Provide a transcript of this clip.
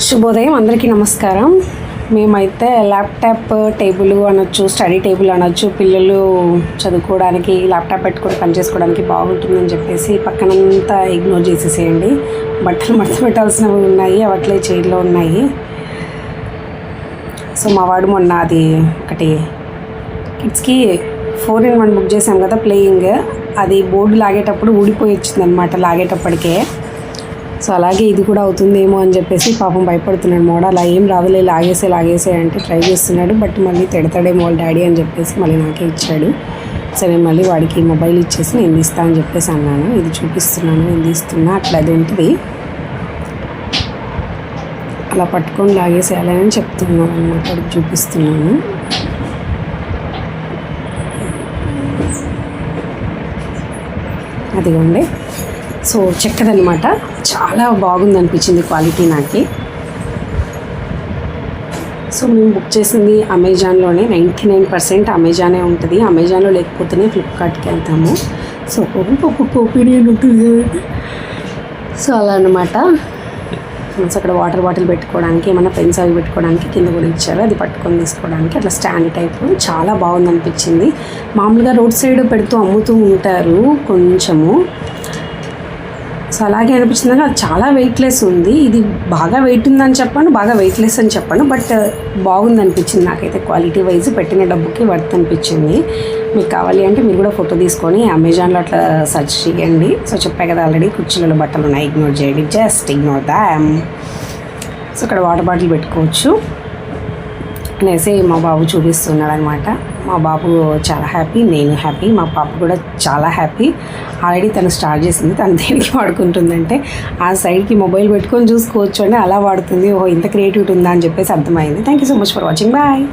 శుభోదయం అందరికీ నమస్కారం. మేమైతే ల్యాప్టాప్ టేబుల్ అనొచ్చు, స్టడీ టేబుల్ అనొచ్చు, పిల్లలు చదువుకోవడానికి ల్యాప్టాప్ పెట్టుకొని పనిచేసుకోవడానికి బాగుంటుందని చెప్పేసి పక్కనంతా ఇగ్నోర్ చేసేసేయండి. బట్టలు మడత పెట్టాల్సినవి ఉన్నాయి, అవట్లే చైర్లో ఉన్నాయి. సో మా వాడు మొన్న అది ఒకటి కిడ్స్కి 4-in-1 బుక్ చేసాం కదా ప్లేయింగ్, అది బోర్డు లాగేటప్పుడు ఊడిపోయి వచ్చిందనమాట లాగేటప్పటికే. సో అలాగే ఇది కూడా అవుతుందేమో అని చెప్పేసి పాపం భయపడుతున్నాడు మోడ. అలా ఏం రాదులే, లాగేసే అంటే ట్రై చేస్తున్నాడు. బట్ మళ్ళీ తిడతాడేమో వాళ్ళ డాడీ అని చెప్పేసి మళ్ళీ నాకే ఇచ్చాడు. సరే మళ్ళీ వాడికి మొబైల్ ఇచ్చేసి నేను తీస్తా అని చెప్పేసి అన్నాను. ఇది చూపిస్తున్నాను, నేను తీస్తున్నా, అట్లా అది ఉంటుంది, అలా పట్టుకొని లాగేసేయాలని చెప్తున్నాను అన్నమాట. అది చూపిస్తున్నాను. అదిగోండి. సో చెక్కదనమాట, చాలా బాగుంది అనిపించింది క్వాలిటీ నాకు. సో మేము బుక్ చేసింది అమెజాన్లోనే, 99% అమెజానే ఉంటుంది. అమెజాన్లో లేకపోతేనే ఫ్లిప్కార్ట్కి వెళ్తాము. సో ఒక్కొక్క ఒపీనియన్ ఉంటుంది. సో అలా అనమాట. సో అక్కడ వాటర్ బాటిల్ పెట్టుకోవడానికి, ఏమైనా పెన్స్ అవి పెట్టుకోవడానికి కింద కూడా ఇచ్చారు, అది పట్టుకొని తీసుకోవడానికి. అట్లా స్టాండ్ టైప్ చాలా బాగుంది అనిపించింది. మామూలుగా రోడ్ సైడ్ పెడుతూ అమ్ముతూ ఉంటారు కొంచెము. సో అలాగే అనిపించింది. అది చాలా వెయిట్లెస్ ఉంది. ఇది బాగా వెయిట్ ఉందని చెప్పాను, బాగా వెయిట్లెస్ అని చెప్పాను, బట్ బాగుంది అనిపించింది నాకైతే. క్వాలిటీ వైజ్ పెట్టిన డబ్బుకి వర్త్ అనిపించింది. మీకు కావాలి అంటే మీరు కూడా ఫోటో తీసుకొని అమెజాన్లో అట్లా సెర్చ్ చేయండి. సో చెప్పా కదా ఆల్రెడీ, కుర్చీలలో బట్టలు ఉన్నాయి, ఇగ్నోర్ చేయండి, జస్ట్ ఇగ్నోర్ దామ్. సో ఇక్కడ వాటర్ బాటిల్ పెట్టుకోవచ్చు అనేసి మా బాబు చూపిస్తున్నాడు అనమాట. మా బాబు చాలా హ్యాపీ, నేను హ్యాపీ, మా పాప కూడా చాలా హ్యాపీ. ఆల్రెడీ తను స్టార్ట్ చేసింది. తను దేనికి వాడుకుంటుందంటే ఆ సైడ్కి మొబైల్ పెట్టుకొని చూసుకోవచ్చు అని అలా వాడుతుంది. ఓహో ఇంత క్రియేటివిటీ ఉందా అని చెప్పేసి అర్థమైంది. Thank you so much for watching. Bye.